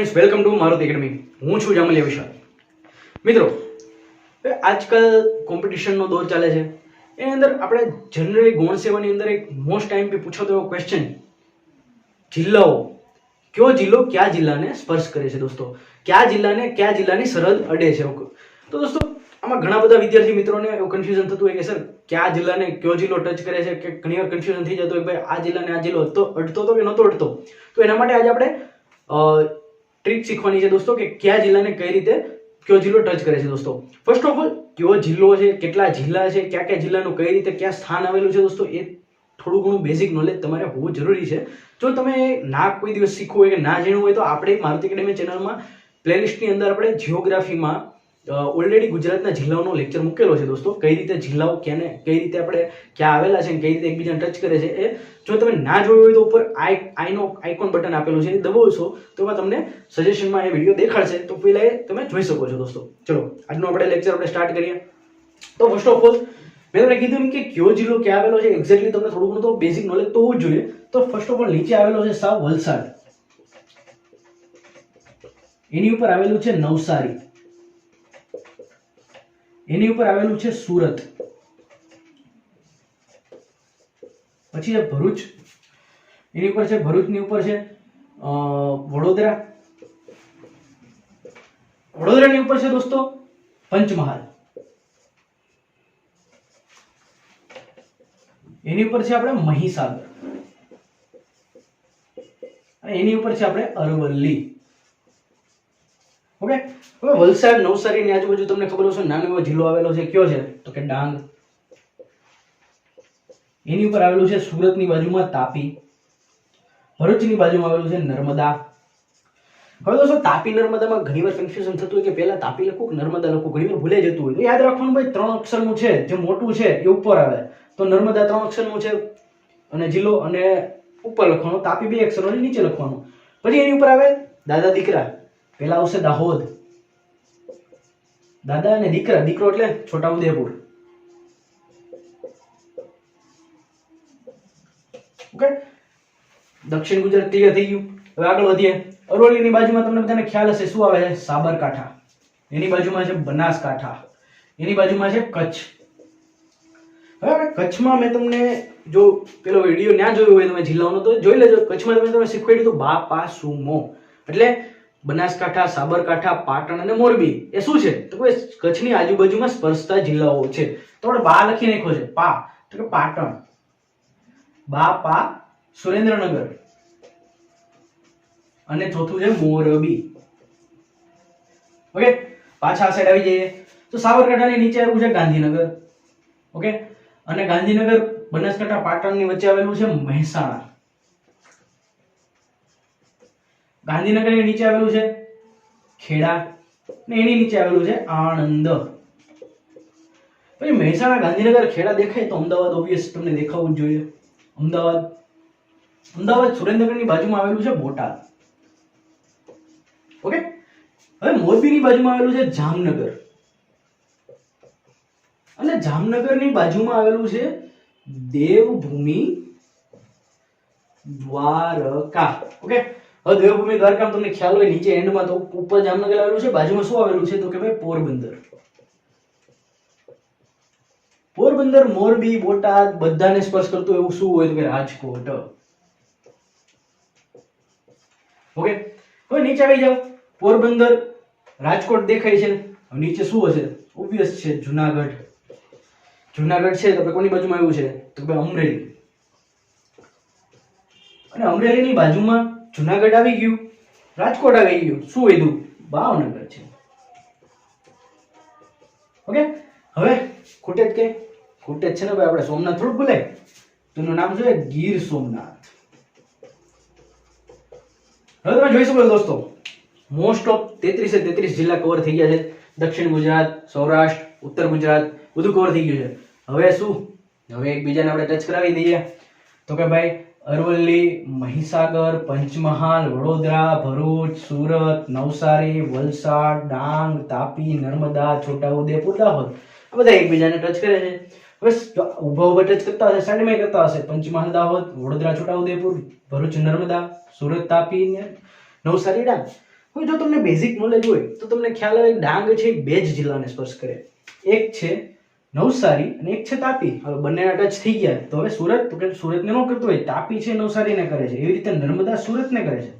Friends, welcome to Maruti academy. હું છું જામલિયા વિશાલ. મિત્રો, આજકાલ કોમ્પિટિશનનો દોર ચાલે છે. એની અંદર આપણે જનરલી ગૌણ સેવાની અંદર એક મોસ્ટ ટાઈમ પે પૂછાતો એવો ક્વેશ્ચન, જિલ્લાઓ, કયો જિલ્લો કયા જિલ્લાને સ્પર્શ કરે છે દોસ્તો, કયા જિલ્લાને કયા જિલ્લાની સરહદ અડે છે. તો દોસ્તો, આમાં ઘણા બધા વિદ્યાર્થી મિત્રોને એવું કન્ફ્યુઝન થતું હોય કે સર કયા જિલ્લાને કયો જિલ્લો ટચ કરે છે, કે ઘણી વાર કન્ફ્યુઝન થઈ જતું હોય ભાઈ આ જિલ્લાને આ જિલ્લો અડતો તો કે નહોતો અડતો. તો એના માટે આજે આપણે ટ્રીક શીખવાની છે દોસ્તો, કે કયા જિલ્લાને કઈ રીતે કયો જિલ્લો ટચ કરે છે દોસ્તો. ફર્સ્ટ ઓફ ઓલ, કયો જિલ્લો છે, કેટલા જિલ્લા છે, કયા કયા જિલ્લાનું કઈ રીતે ક્યાં સ્થાન આવેલું છે દોસ્તો, એ થોડું ઘણું બેઝિક નોલેજ તમારે હોવું જરૂરી છે. જો તમે ના કોઈ દિવસ શીખવું હોય કે ના જાણવું હોય તો આપણે મારુતિ એકેડેમી ચેનલમાં પ્લેલિસ્ટની અંદર આપણે જિયોગ્રાફીમાં ઓલરેડી ગુજરાતના જિલ્લાઓનો લેક્ચર મૂકેલો છે દોસ્તો. કઈ રીતે જિલ્લાઓ ક્યાંને કઈ રીતે આપણે ક્યાં આવેલા છે, કઈ રીતે એકબીજાને ટચ કરે છે, એ જો તમે ના જોયું હોય તો ઉપર આઈનો આઇકોન બટન આપેલું છે, એ દબાવશો તો એમાં તમને સજેશનમાં એ વિડીયો દેખાડશે, તો પહેલા એ તમે જોઈ શકો છો દોસ્તો. ચલો, આજનો આપણે લેક્ચર આપણે સ્ટાર્ટ કરીએ. તો ફર્સ્ટ ઓફ ઓલ, મેં તમને કીધું કે કયો જિલ્લો ક્યાં આવેલો છે, એક્ઝેક્ટલી તમને થોડું ઘણું તો બેઝિક નોલેજ તો હોવું જ જોઈએ. તો ફર્સ્ટ ઓફ ઓલ નીચે આવેલો છે સાવ વલસાડ, એની ઉપર આવેલું છે નવસારી, એની ઉપર આવેલું છે સુરત, પછી છે ભરૂચ, એની ઉપર છે ભરૂચની ઉપર છે વડોદરા, વડોદરાની ઉપર છે દોસ્તો પંચમહાલ, એની ઉપર છે આપણે મહીસાગર, અને એની ઉપર છે આપણે અરવલ્લી. ઓકે, હવે વલસાડ નવસારી ની આજુબાજુ તમને ખબર હશે નાનો એવો જિલ્લો આવેલો છે, કયો છે તો કે ડાંગ. એની ઉપર આવેલું છે સુરતની બાજુમાં તાપી, ભરૂચની બાજુમાં આવેલું છે નર્મદા. હવે દોસ્તો, તાપી નર્મદામાં ઘણીવાર કન્ફ્યુઝન થતું હોય કે પહેલા તાપી લખું કે નર્મદા લખું, ઘણીવાર ભૂલાઈ જતું હોય. તો યાદ રાખવાનું ભાઈ, 3 અક્ષરનું છે, જે મોટું છે એ ઉપર આવે, તો નર્મદા 3 અક્ષરનું છે અને જિલ્લો, અને ઉપર લખવાનું. તાપી 2 અક્ષરનો છે, નીચે લખવાનું. પછી એની ઉપર આવે દાદા દીકરા, પહેલા આવશે દાહોદ, દાદા અને દીકરા, દીકરો એટલે છોટા ઉદેપુર. ઓકે, દક્ષિણ ગુજરાત ક્લિયર થઈ ગયું. હવે આગળ વધીએ. અરવલ્લીની બાજુમાં તમને બધાને ખ્યાલ હશે શું આવે છે, સાબરકાંઠા, એની બાજુમાં છે બનાસકાંઠા, એની બાજુમાં છે કચ્છ. હવે કચ્છમાં મેં તમને જો પેલો વિડીયો ના જોયો હોય તમે જિલ્લાઓનો તો જોઈ લેજો. કચ્છમાં તમે શીખવાડ્યું હતું બા પા સુમો, એટલે બનાસકાંઠા, સાબરકાંઠા, પાટણ અને મોરબી એ શું છે તો કોઈ કચ્છની આજુબાજુમાં સ્પર્શતા જિલ્લાઓ છે. તો આપણે બા લખી નાખ્યો છે, પા તો કે પાટણ, બા પા સુરેન્દ્રનગર, અને ચોથું છે મોરબી. ઓકે, પાછા આ સાઈડ આવી જઈએ તો સાબરકાંઠાની નીચે આવ્યું છે ગાંધીનગર. ઓકે, અને ગાંધીનગર, બનાસકાંઠા, પાટણની વચ્ચે આવેલું છે મહેસાણા. ગાંધીનગરની નીચે આવેલું છે ખેડા, ને એની નીચે આવેલું છે આણંદ. પછી મહેસાણા, ગાંધીનગર, ખેડા દેખાય તો અમદાવાદ ઓબ્વિયસ તમને દેખાવું જ જોઈએ. અમદાવાદ સુરેન્દ્રનગરની બાજુમાં આવેલું છે બોટાદ. ઓકે, હવે મોરબીની બાજુમાં આવેલું છે જામનગર, અને જામનગરની બાજુમાં આવેલું છે દેવભૂમિ દ્વારકા. ઓકે, હવે દેવભૂમિ દ્વારકા તમને ખ્યાલ હોય, નીચે એન્ડમાં તો ઉપર જામનગર આવેલું છે, બાજુમાં શું આવેલું છે તો કે ભાઈ પોરબંદર. પોરબંદર, મોરબી, બોટાદ બધાને સ્પર્શ કરતું એવું શું હોય તો કે રાજકોટ. ઓકે, હવે નીચે આવી જાવ. પોરબંદર, રાજકોટ દેખાય છે. હવે નીચે શું હશે, ઓબ્વિયસ છે જુનાગઢ. જુનાગઢ છે તો કોની બાજુમાં આવ્યું છે તો કે અમરેલી, અને અમરેલીની બાજુમાં જુનાગઢ આવી ગયું, રાજકોટ આવી ગયું, શું વધ્યું ભાવનગર છે. ઓકે, હવે ખૂટેજ કે ખૂટેજ છે ને ભાઈ, આપણે સોમનાથ થોડું ભૂલાય, તો એનું નામ છે ગીર સોમનાથ. હવે તમે જોઈ શકો છો દોસ્તો, મોસ્ટ ઓફ 33 જિલ્લા કવર થઈ ગયા છે. દક્ષિણ ગુજરાત, સૌરાષ્ટ્ર, ઉત્તર ગુજરાત બધું કવર થઈ ગયું છે. હવે શું, હવે એકબીજાને આપણે ટચ કરાવી દઈએ તો કે ભાઈ અરવલ્લી, મહીસાગર, પંચમહાલ, વડોદરા, ભરૂચ, સુરત, નવસારી, વલસાડ, ડાંગ, તાપી, નર્મદા, છોટાઉદેપુર, દાહોદ આ બધા એકબીજાને ટચ કરે છે. હવે ઉભા ટચ કરતા હશે, સાઈડમાં કરતા હશે, પંચમહાલ, દાહોદ, વડોદરા, છોટાઉદેપુર, ભરૂચ, નર્મદા, સુરત, તાપી ને નવસારી, ડાંગ. હવે જો તમને બેઝિક નોલેજ હોય તો તમને ખ્યાલ આવે ડાંગ છે એ 2 જ જિલ્લાને સ્પર્શ કરે, એક છે નવસારી અને એક છે તાપી. હવે બંનેના ટચ થઈ ગયા તો હવે સુરત, તો કે સુરતને ન કરતું હોય, તાપી છે નવસારીને કરે છે. એવી રીતે નર્મદા સુરતને કરે છે.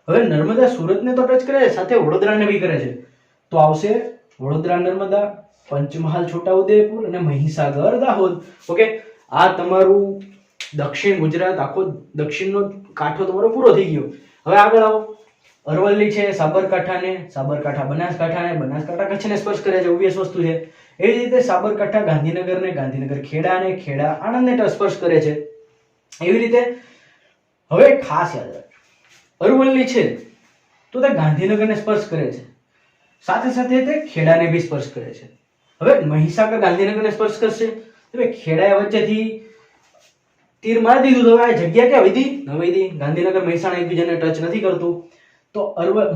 હવે નર્મદા સુરતને તો ટચ કરે છે, સાથે વડોદરાને બી કરે છે. તો આવશે વડોદરા નર્મદા, પંચમહાલ છોટાઉદેપુર અને મહીસાગર દાહોદ. ઓકે, આ તમારું દક્ષિણ ગુજરાત, આખો દક્ષિણનો કાંઠો તમારો પૂરો થઈ ગયો. હવે આગળ આવો. અરવલ્લી છે સાબરકાંઠાને, સાબરકાંઠા બનાસકાંઠાને, બનાસકાંઠા કચ્છને સ્પર્શ કરે છે, ઓબ્વિયસ વસ્તુ છે. એવી રીતે સાબરકાંઠા ગાંધીનગરને, ગાંધીનગર ખેડાને, ખેડા આણંદને સ્પર્શ કરે છે. એવી રીતે હવે ખાસ યાદ રાખજો, અરવલ્લી છે તો તે ગાંધીનગરને સ્પર્શ કરે છે, સાથે સાથે તે ખેડાને બી સ્પર્શ કરે છે. હવે મહીસાગર ગાંધીનગરને સ્પર્શ કરશે તો ખેડા વચ્ચેથી તીર મારી દીધું, તો આ જગ્યા ક્યાં વધી? ન વધી. ગાંધીનગર મહેસાણા એકબીજાને ટચ નથી કરતું, તો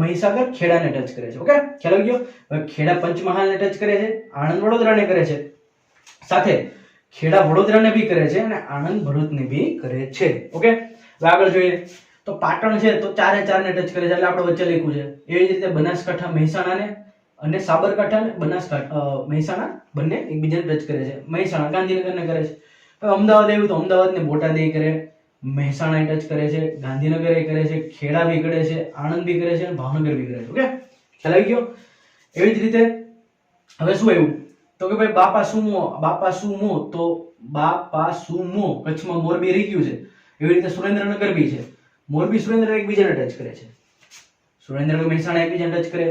મહીસાગર ખેડાને ટચ કરે છે. ઓકે, ખ્યાલ આવી ગયો. હવે ખેડા પંચમહાલને ટચ કરે છે, આણંદ વડોદરાને કરે છે, સાથે ખેડા વડોદરાને બી કરે છે અને આણંદ ભરૂચને બી કરે છે. ઓકે, હવે આગળ જોઈએ તો પાટણ છે તો 4 ને ટચ કરે છે, એટલે આપણે વચ્ચે લખ્યું છે. એવી જ રીતે બનાસકાંઠા મહેસાણાને અને સાબરકાંઠા ને બનાસકાંઠા મહેસાણા બંને એકબીજાને ટચ કરે છે. મહેસાણા ગાંધીનગરને કરે છે. હવે અમદાવાદ આવ્યું તો અમદાવાદને બોટાદ એ કરે, મહેસાણા ટચ કરે છે, ગાંધીનગર એ કરે છે, ખેડા બી કરે છે, આણંદ બી કરે છે અને ભાવનગર બી કરે છે. ઓકે, ખ્યાલ આવી ગયો. એવી જ રીતે હવે શું આવ્યું તો કે ભાઈ બાપા સુમો, તો બાપા સુમો કચ્છમાં મોરબી રહી ગયું છે. એવી રીતે સુરેન્દ્રનગર બી છે, મોરબી સુરેન્દ્રનગર એકબીજાને ટચ કરે છે, સુરેન્દ્રનગર મહેસાણા એકબીજાને ટચ કરે.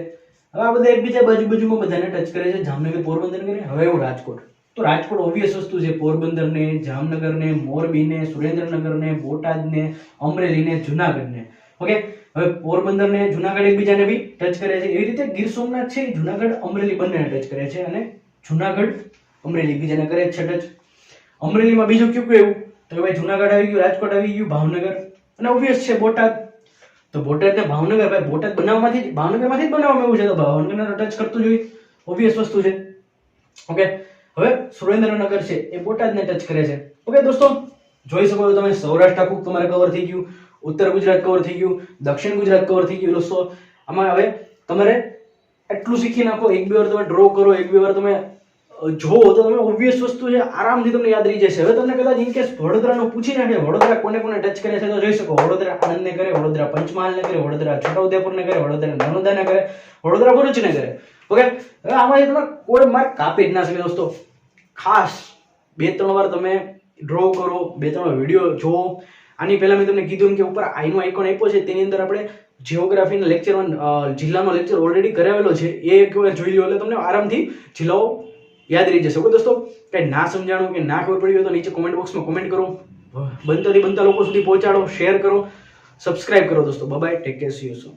હવે આ બધા એકબીજા બાજુમાં બધાને ટચ કરે છે. જામનગર પોરબંદર કરે. હવે એવું રાજકોટ, તો રાજકોટ ઓબ્વિયસ વસ્તુ છે, પોરબંદરને, જામનગરને, મોરબીને, સુરેન્દ્રનગરને, બોટાદને, અમરેલીને, જુનાગઢને. ઓકે, હવે પોરબંદરને, જુનાગઢ એકબીજાને બી ટચ કરે છે. એવી રીતે ગીર સોમનાથ છે, જુનાગઢ અમરેલી બંનેને ટચ કરે છે અને જુનાગઢ અમરેલી એકબીજાને કરે છે ટચ. અમરેલીમાં બીજું કયું એવું તો કે ભાઈ જુનાગઢ આવી ગયું, રાજકોટ આવી ગયું, ભાવનગર અને ઓબ્વિયસ છે બોટાદ. તો બોટાદ ને ભાવનગર, ભાઈ બોટાદ બનાવવામાંથી ભાવનગરમાંથી જ બનાવવામાં આવ્યું છે, તો ભાવનગરને ટચ કરતું જોઈએ, ઓબ્વિયસ વસ્તુ છે. ઓકે, હવે સુરેન્દ્રનગર છે એ બોટાદને ટચ કરે છે. ઓકે દોસ્તો, જોઈ શકો છો તમે સૌરાષ્ટ્ર આખું તમારે કવર થઈ ગયું, ઉત્તર ગુજરાત કવર થઈ ગયું, દક્ષિણ ગુજરાત કવર થઈ ગયું. દોસ્તો આમાં હવે તમારે એટલું શીખી નાખો, એક બે વાર તમે ડ્રો કરો, એક બે વાર તમે જોવો તો તમે ઓબ્વિયસ વસ્તુ છે આરામથી તમને યાદ રહી જશે. હવે તમને કદાચ ઇન કેસ વડોદરાનું પૂછી નાખે, વડોદરા કોને ટચ કરે છે તો જોઈ શકો, વડોદરા આણંદને કરે, વડોદરા પંચમહાલને કરે, વડોદરા છોટાઉદેપુરને કરે, વડોદરા નર્મદાને કરે, વડોદરા ભરૂચને કરે. ઓકે, હવે આમાંથી તમે કોઈ માર્ક કાપી જ ના શકે દોસ્તો. ખાસ 2-3 વાર તમે ડ્રો કરો, 2-3 વિડીયો જોવો. આની પહેલા મેં તમને કીધું કે ઉપર આઈનો આઇકોન આપ્યો છે, તેની અંદર આપણે જીઓગ્રાફીના લેક્ચર જિલ્લાનો લેક્ચર ઓલરેડી કરાવેલો છે, એ એક વાર જોઈ લો એટલે તમને આરામથી જિલ્લાઓ યાદ રહી જશે. ઓકે દોસ્તો, કઈ ના સમજાણું કે ના ખબર પડી હોય તો નીચે કોમેન્ટ બોક્સમાં કોમેન્ટ કરો, બનતા લોકો સુધી પહોંચાડો, શેર કરો, સબસ્ક્રાઇબ કરો દોસ્તો. Bye bye, take care, C you soon.